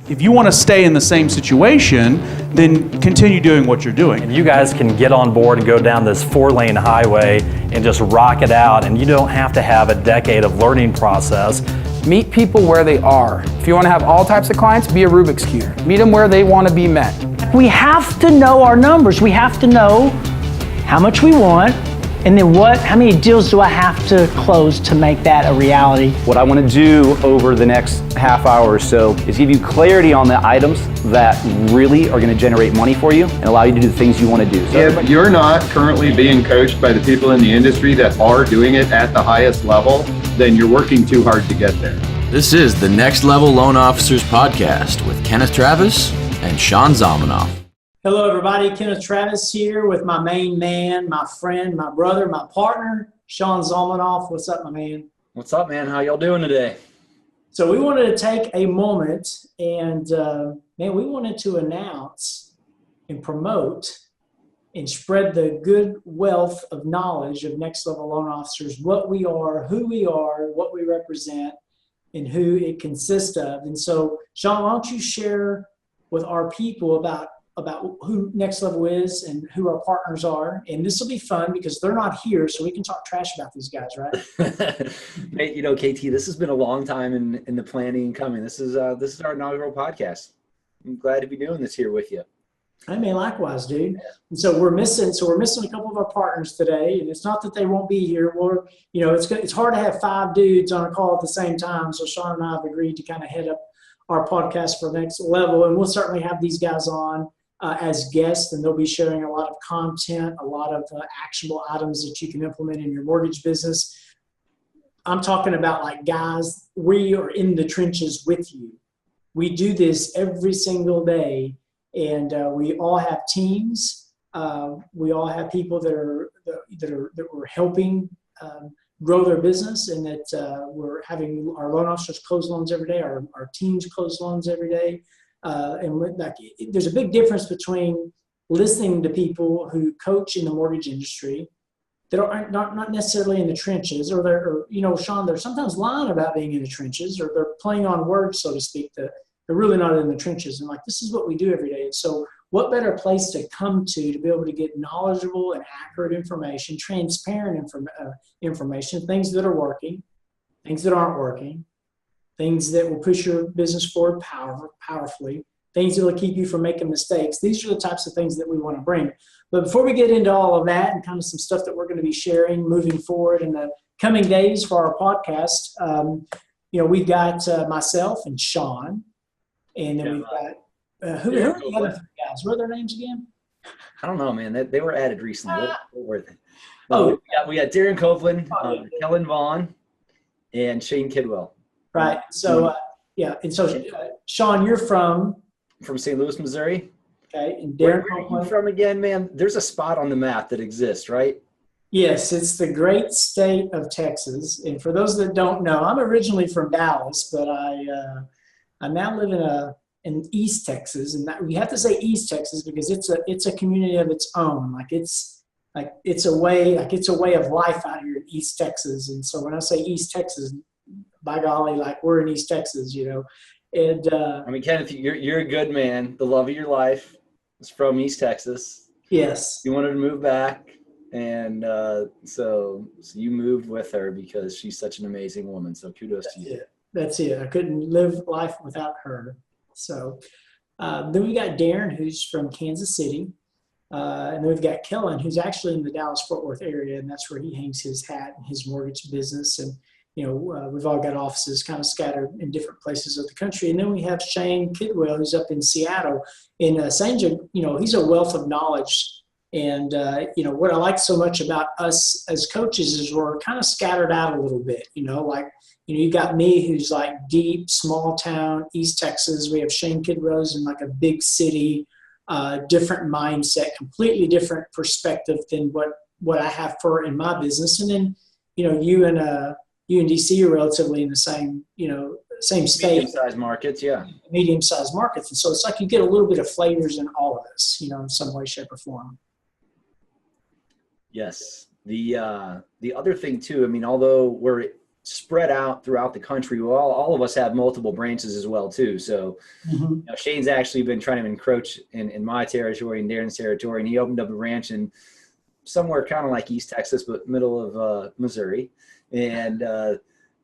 If you want to stay in the same situation, then continue doing what you're doing. And you guys can get on board and go down this 4-lane highway and just rock it out, and you don't have to have a decade of learning process. Meet people where they are. If you want to have all types of clients, be a Rubik's Cube. Meet them where they want to be met. We have to know our numbers. We have to know how much we want, and then how many deals do I have to close to make that a reality? What I want to do over the next half hour or so is give you clarity on the items that really are going to generate money for you and allow you to do the things you want to do. So if you're not currently being coached by the people in the industry that are doing it at the highest level, then you're working too hard to get there. This is the Next Level Loan Officers Podcast with Kenneth Travis and Sean Zalmanoff. Hello, everybody. Kenneth Travis here with my main man, my friend, my brother, my partner, Sean Zalmanoff. What's up, my man? What's up, man? How y'all doing today? So we wanted to take a moment and, we wanted to announce and promote and spread the good wealth of knowledge of Next Level Loan Officers, what we are, who we are, what we represent, and who it consists of. And so, Sean, why don't you share with our people about who Next Level is and who our partners are. And this will be fun because they're not here, so we can talk trash about these guys, right? Hey, KT, this has been a long time in the planning and coming. This is our inaugural podcast. I'm glad to be doing this here with you. I mean, likewise, dude. And so we're missing a couple of our partners today, and it's not that they won't be here. It's hard to have 5 dudes on a call at the same time. So Sean and I have agreed to kind of head up our podcast for Next Level, and we'll certainly have these guys on as guests, and they'll be sharing a lot of content, a lot of actionable items that you can implement in your mortgage business. I'm talking about like, guys, we are in the trenches with you. We do this every single day, and we all have teams. We all have people that we're helping grow their business, and that we're having our loan officers close loans every day, our teams close loans every day. There's a big difference between listening to people who coach in the mortgage industry that are not necessarily in the trenches, or Sean, they're sometimes lying about being in the trenches, or they're playing on words, so to speak, that they're really not in the trenches. And this is what we do every day. And so what better place to come to be able to get knowledgeable and accurate information, transparent information, things that are working, things that aren't working, things that will push your business forward powerfully, things that will keep you from making mistakes. These are the types of things that we want to bring. But before we get into all of that and kind of some stuff that we're going to be sharing moving forward in the coming days for our podcast, we've got myself and Sean, and then we've got who are the other 3 guys? What are their names again? I don't know, man. They were added recently. We got Darren Copeland, Kellen Vaughn, and Shane Kidwell. Right. So, Sean, you're from St. Louis, Missouri. Okay. And Where Darren, are you from again, man? There's a spot on the map that exists, right? Yes, it's the great state of Texas. And for those that don't know, I'm originally from Dallas, but I now live in East Texas, and we have to say East Texas because it's a community of its own. It's a way of life out here in East Texas. And so when I say East Texas, by golly, we're in East Texas, And Kenneth, you're a good man. The love of your life is from East Texas. Yes. You wanted to move back, and so you moved with her because she's such an amazing woman. So kudos to you. That's it. I couldn't live life without her. So then we got Darren, who's from Kansas City. And then we've got Kellen, who's actually in the Dallas-Fort Worth area, and that's where he hangs his hat in his mortgage business. And we've all got offices kind of scattered in different places of the country. And then we have Shane Kidwell, who's up in Seattle. And Shane, he's a wealth of knowledge. And, what I like so much about us as coaches is we're kind of scattered out a little bit, you got me who's deep, small town, East Texas. We have Shane Kidwell's in a big city, different mindset, completely different perspective than what I have in my business. And then, you and DC are relatively in the same state. Medium-sized markets, yeah. Medium-sized markets. And so it's you get a little bit of flavors in all of this, in some way, shape, or form. Yes. The other thing too, although we're spread out throughout the country. Well, all of us have multiple branches as well too. So Shane's actually been trying to encroach in my territory and Darren's territory, and he opened up a ranch in somewhere kind of like East Texas, but middle of Missouri. And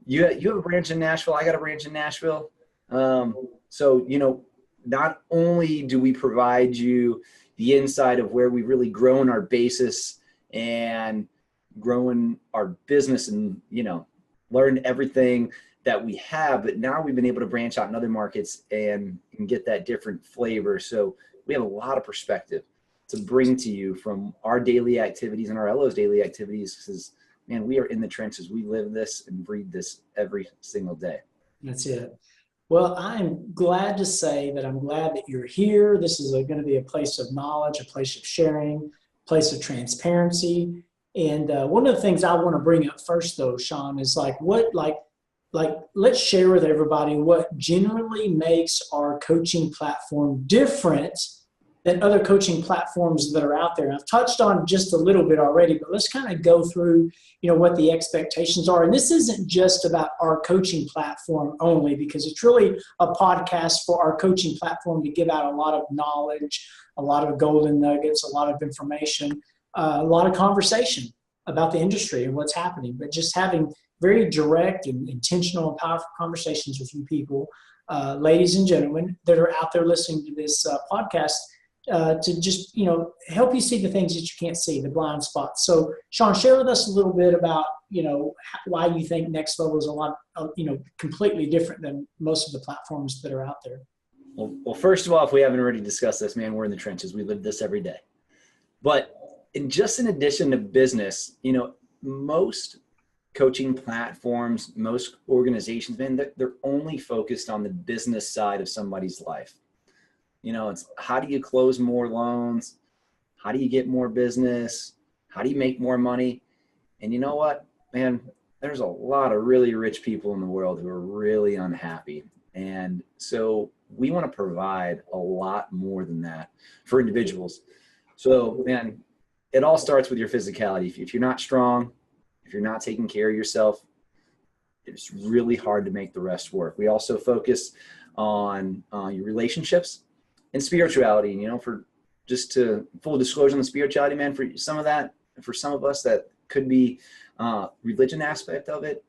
you have a branch in Nashville. I got a branch in Nashville. So, not only do we provide you the insight of where we've really grown our basis and grown our business and, learned everything that we have, but now we've been able to branch out in other markets and get that different flavor. So we have a lot of perspective to bring to you from our daily activities and our LO's daily activities, because, man, we are in the trenches. We live this and breathe this every single day. That's it. Well, I'm glad to say that I'm glad that you're here. This is going to be a place of knowledge, a place of sharing, a place of transparency. And one of the things I want to bring up first, though, Sean, is let's share with everybody what generally makes our coaching platform different than other coaching platforms that are out there. And I've touched on just a little bit already, but let's kind of go through, what the expectations are. And this isn't just about our coaching platform only, because it's really a podcast for our coaching platform to give out a lot of knowledge, a lot of golden nuggets, a lot of information, a lot of conversation about the industry and what's happening, but just having very direct and intentional and powerful conversations with you people, ladies and gentlemen, that are out there listening to this podcast, to just, help you see the things that you can't see, the blind spots. So, Sean, share with us a little bit about, why you think Next Level is a lot, completely different than most of the platforms that are out there. Well, first of all, if we haven't already discussed this, man, we're in the trenches. We live this every day. But in addition to business, most coaching platforms, most organizations, man, they're only focused on the business side of somebody's life. It's how do you close more loans? How do you get more business? How do you make more money? And you know what, man, there's a lot of really rich people in the world who are really unhappy. And so we want to provide a lot more than that for individuals. So, man, it all starts with your physicality. If you're not strong, if you're not taking care of yourself, it's really hard to make the rest work. We also focus on your relationships and spirituality. For just to full disclosure on the spirituality, man, for some of us, that could be religion aspect of it.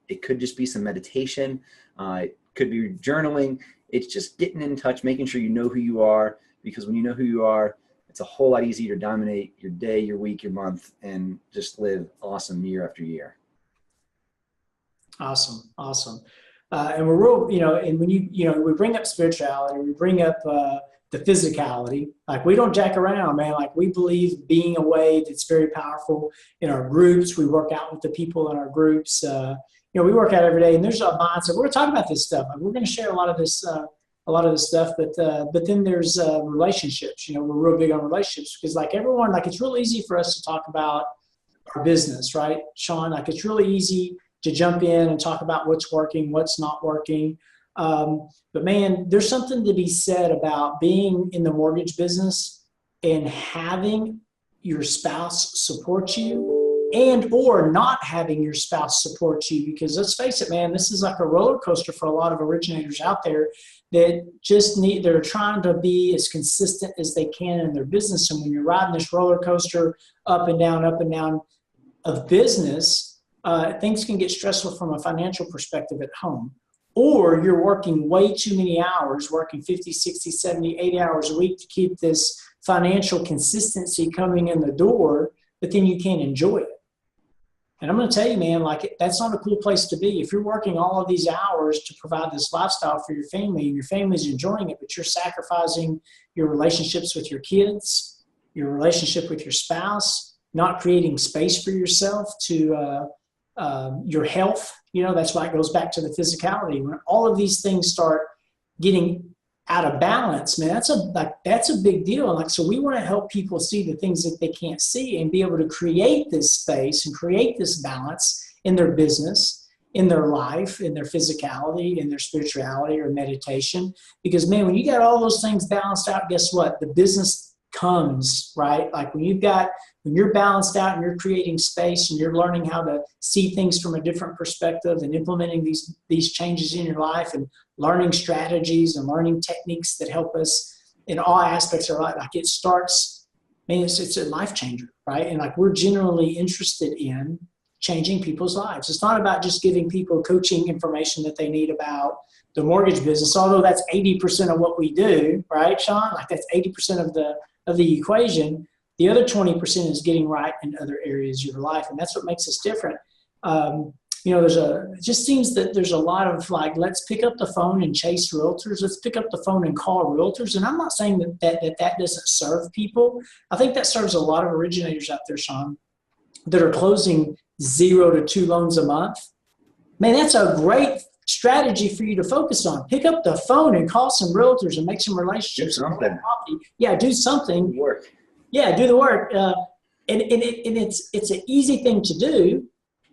It could just be some meditation. It could be journaling. It's just getting in touch, making sure you know who you are, because when you know who you are, it's a whole lot easier to dominate your day, your week, your month, and just live awesome year after year. Awesome. And we're real, and when we bring up spirituality, we bring up the physicality. Like, we don't jack around, man. Like, we believe being a way that's very powerful in our groups. We work out with the people in our groups. We work out every day, and there's a mindset. We're going to talk about this stuff. We're going to share a lot of this stuff, but then there's relationships. We're real big on relationships, because it's real easy for us to talk about our business, right, Sean? Like, it's really easy to jump in and talk about what's working, what's not working. But man, there's something to be said about being in the mortgage business and having your spouse support you, and or not having your spouse support you. Because let's face it, man, this is like a roller coaster for a lot of originators out there that they're trying to be as consistent as they can in their business. And when you're riding this roller coaster up and down of business, things can get stressful from a financial perspective at home. Or you're working way too many hours, working 50, 60, 70, 80 hours a week to keep this financial consistency coming in the door, but then you can't enjoy it. And I'm going to tell you, man, that's not a cool place to be. If you're working all of these hours to provide this lifestyle for your family, and your family's enjoying it, but you're sacrificing your relationships with your kids, your relationship with your spouse, not creating space for yourself to your health, that's why it goes back to the physicality. When all of these things start getting out of balance, man, that's a big deal. So we want to help people see the things that they can't see and be able to create this space and create this balance in their business, in their life, in their physicality, in their spirituality or meditation. Because, man, when you got all those things balanced out, guess what? The business comes, right? Like, when you've got when you're balanced out and you're creating space and you're learning how to see things from a different perspective and implementing these changes in your life and learning strategies and learning techniques that help us in all aspects of our life, like it starts, it's a life changer, right? And like we're genuinely interested in changing people's lives. It's not about just giving people coaching information that they need about the mortgage business, although that's 80% of what we do, right, Sean? Like that's 80% of the equation. The other 20% is getting right in other areas of your life, and that's what makes us different. It just seems that there's a lot of like, let's pick up the phone and chase realtors. Let's pick up the phone and call realtors. And I'm not saying that doesn't serve people. I think that serves a lot of originators out there, Sean, that are closing 0 to 2 loans a month. Man, that's a great strategy for you to focus on. Pick up the phone and call some realtors and make some relationships. Do something. Yeah, do something. Work. Yeah, do the work. And it's an easy thing to do.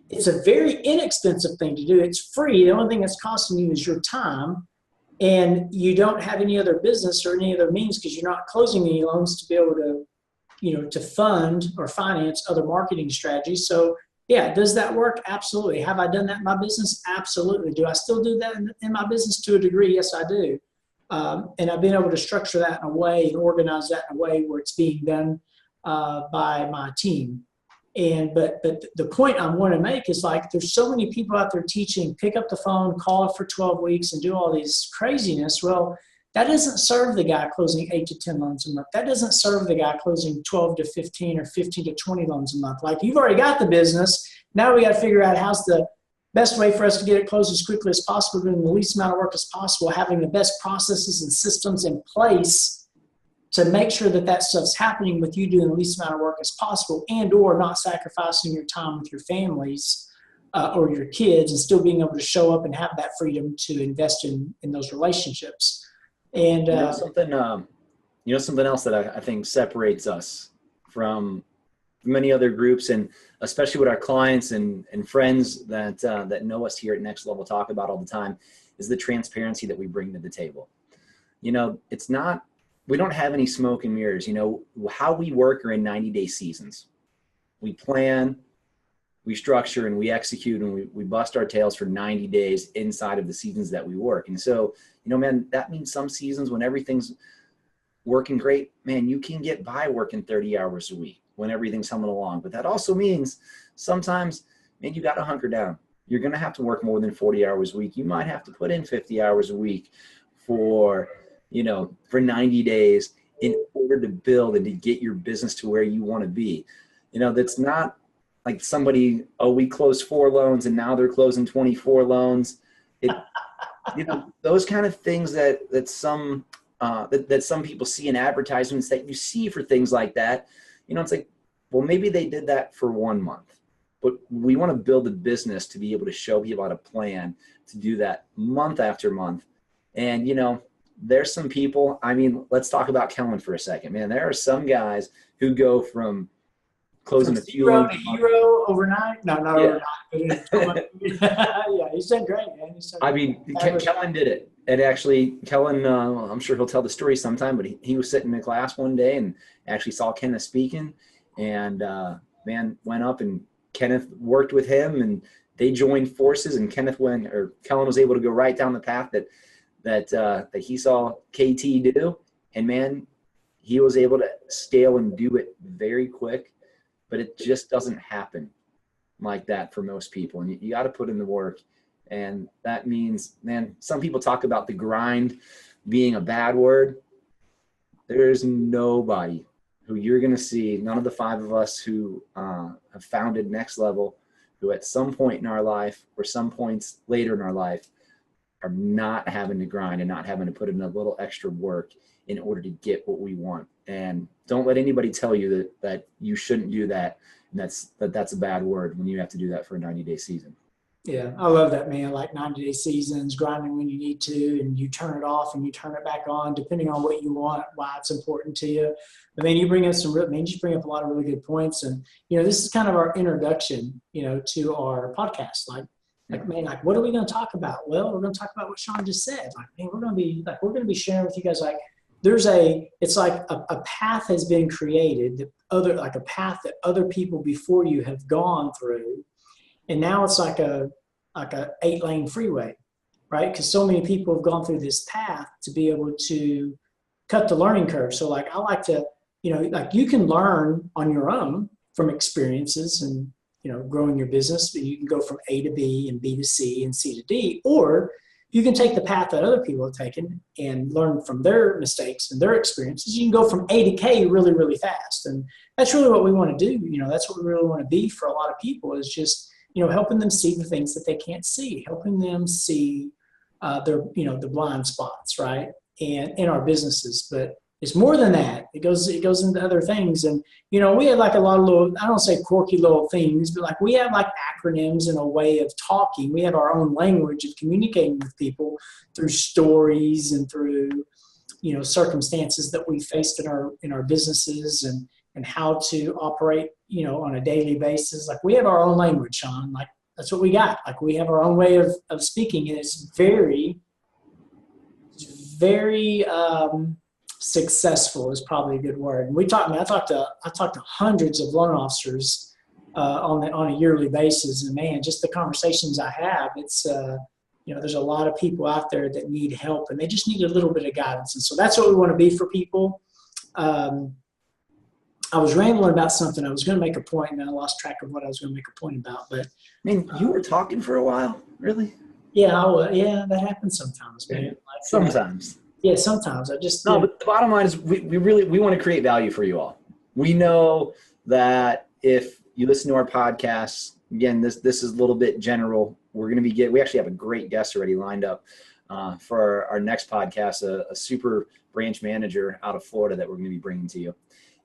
It's a very inexpensive thing to do. It's free. The only thing that's costing you is your time, and you don't have any other business or any other means because you're not closing any loans to be able to, to fund or finance other marketing strategies. So yeah, does that work? Absolutely. Have I done that in my business? Absolutely. Do I still do that in my business to a degree? Yes, I do. And I've been able to structure that in a way and organize that in a way where it's being done by my team. But the point I want to make is like, there's so many people out there teaching, pick up the phone, call it for 12 weeks and do all these craziness. Well, that doesn't serve the guy closing 8 to 10 loans a month. That doesn't serve the guy closing 12 to 15 or 15 to 20 loans a month. Like you've already got the business. Now we got to figure out how's the best way for us to get it closed as quickly as possible, doing the least amount of work as possible, having the best processes and systems in place to make sure that stuff's happening with you doing the least amount of work as possible and or not sacrificing your time with your families or your kids and still being able to show up and have that freedom to invest in those relationships. And something else that I think separates us from many other groups, and especially with our clients and friends that know us here at Next Level talk about all the time, is the transparency that we bring to the table. It's not, we don't have any smoke and mirrors. How we work are in 90-day seasons. We plan, we structure, and we execute, and we bust our tails for 90 days inside of the seasons that we work. And so, man, that means some seasons when everything's working great, man, you can get by working 30 hours a week when everything's humming along. But that also means sometimes, man, you got to hunker down. You're going to have to work more than 40 hours a week. You might have to put in 50 hours a week for 90 days in order to build and to get your business to where you want to be. That's not like somebody, we closed 4 loans and now they're closing 24 loans. Those kind of things that some people see in advertisements that you see for things like that, it's like, well, maybe they did that for 1 month, but we want to build a business to be able to show people how to plan to do that month after month. And, there's some people, let's talk about Kellen for a second, man. There are some guys who go from closing a few loans to hero overnight. No, not overnight. Yeah, he's done great, man. Kellen did it. And actually, Kellen, I'm sure he'll tell the story sometime, but he was sitting in class one day and actually saw Kenneth speaking, and went up and Kenneth worked with him, and they joined forces, and Kellen was able to go right down the path that he saw KT do, and man, he was able to scale and do it very quick, but it just doesn't happen like that for most people, and you got to put in the work. And that means, man, some people talk about the grind being a bad word. There's nobody who you're going to see, none of the 5 of us who have founded Next Level, who at some point in our life or some points later in our life are not having to grind and not having to put in a little extra work in order to get what we want. And don't let anybody tell you that you shouldn't do that, and that's a bad word when you have to do that for a 90-day season. Yeah, I love that, man. Like 90-day seasons, grinding when you need to, and you turn it off and you turn it back on, depending on what you want, why it's important to you. But man, you bring up a lot of really good points. And, this is kind of our introduction, to our podcast. Man, what are we going to talk about? Well, we're going to talk about what Sean just said. Like, man, we're going to be sharing with you guys, it's like a path has been created like a path that other people before you have gone through. And now it's like a 8-lane freeway, right? Because so many people have gone through this path to be able to cut the learning curve. So like, I like to, like you can learn on your own from experiences and, growing your business, but you can go from A to B and B to C and C to D, or you can take the path that other people have taken and learn from their mistakes and their experiences. You can go from A to K really, really fast. And that's really what we want to do. That's what we really want to be for a lot of people, is just, helping them see the things that they can't see, helping them see the blind spots, right? And in our businesses. But it's more than that. It goes into other things. And, we have like a lot of little, I don't say quirky little things, but like we have like acronyms and a way of talking. We have our own language of communicating with people through stories and through, circumstances that we faced in our businesses and how to operate, on a daily basis. Like we have our own language, Sean. Like that's what we got. Like we have our own way of speaking, and it's very, very successful is probably a good word. And I talked to hundreds of loan officers on a yearly basis, and man, just the conversations I have, it's there's a lot of people out there that need help, and they just need a little bit of guidance. And so that's what we want to be for people. I was rambling about something. I was going to make a point, and I lost track of what I was going to make a point about. But you were talking for a while, really? Yeah, yeah, that happens sometimes, man. Like, sometimes. Yeah, sometimes. I just But the bottom line is we want to create value for you all. We know that if you listen to our podcasts, again, this is a little bit general. We actually have a great guest already lined up for our next podcast, a super branch manager out of Florida that we're going to be bringing to you.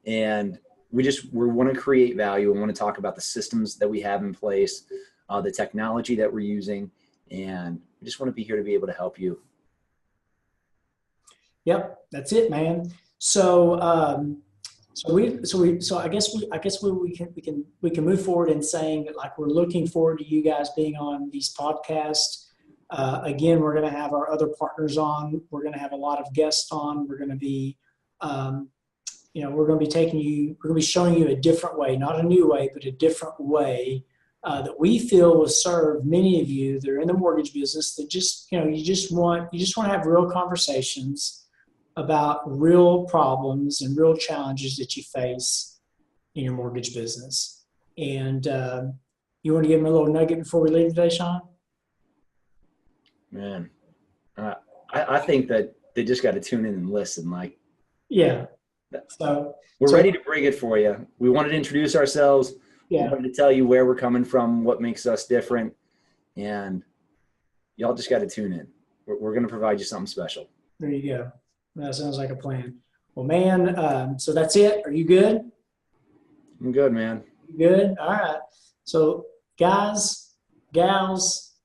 And we want to create value and want to talk about the systems that we have in place, the technology that we're using, and we just want to be here to be able to help you. Yep, that's it, man. So I guess we can move forward in saying that, like, we're looking forward to you guys being on these podcasts. Again, we're going to have our other partners on. We're going to have a lot of guests on. We're going to be we're going to be showing you a different way, not a new way, but a different way that we feel will serve many of you that are in the mortgage business that you just want to have real conversations about real problems and real challenges that you face in your mortgage business. And you want to give them a little nugget before we leave today, Sean? Man, I think that they just got to tune in and listen. Yeah. So we're ready to bring it for you. We wanted to introduce ourselves. Yeah. We wanted to tell you where we're coming from, what makes us different, and y'all just got to tune in. We're going to provide you something special. There you go. That sounds like a plan. Well, man, so that's it. Are you good? I'm good, man. You good? All right. So guys, gals,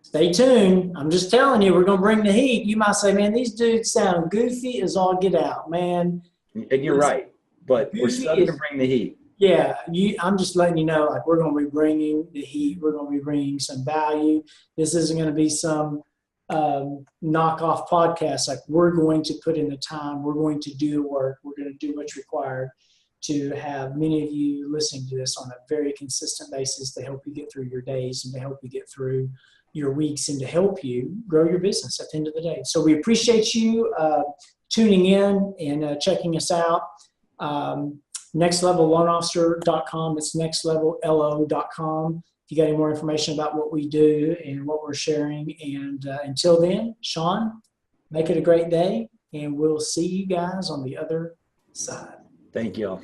stay tuned. I'm just telling you, we're going to bring the heat. You might say, man, these dudes sound goofy as all get out, man. And you're right, but we're still going to bring the heat. Yeah, I'm just letting you know, like, we're going to be bringing the heat. We're going to be bringing some value. This isn't going to be some knockoff podcast. Like, we're going to put in the time. We're going to do the work. We're going to do what's required to have many of you listening to this on a very consistent basis to help you get through your days and to help you get through your weeks and to help you grow your business at the end of the day. So we appreciate you tuning in and checking us out. nextlevelloanofficer.com. It's nextlevello.com. If you got any more information about what we do and what we're sharing. And until then, Sean, make it a great day, and we'll see you guys on the other side. Thank you all.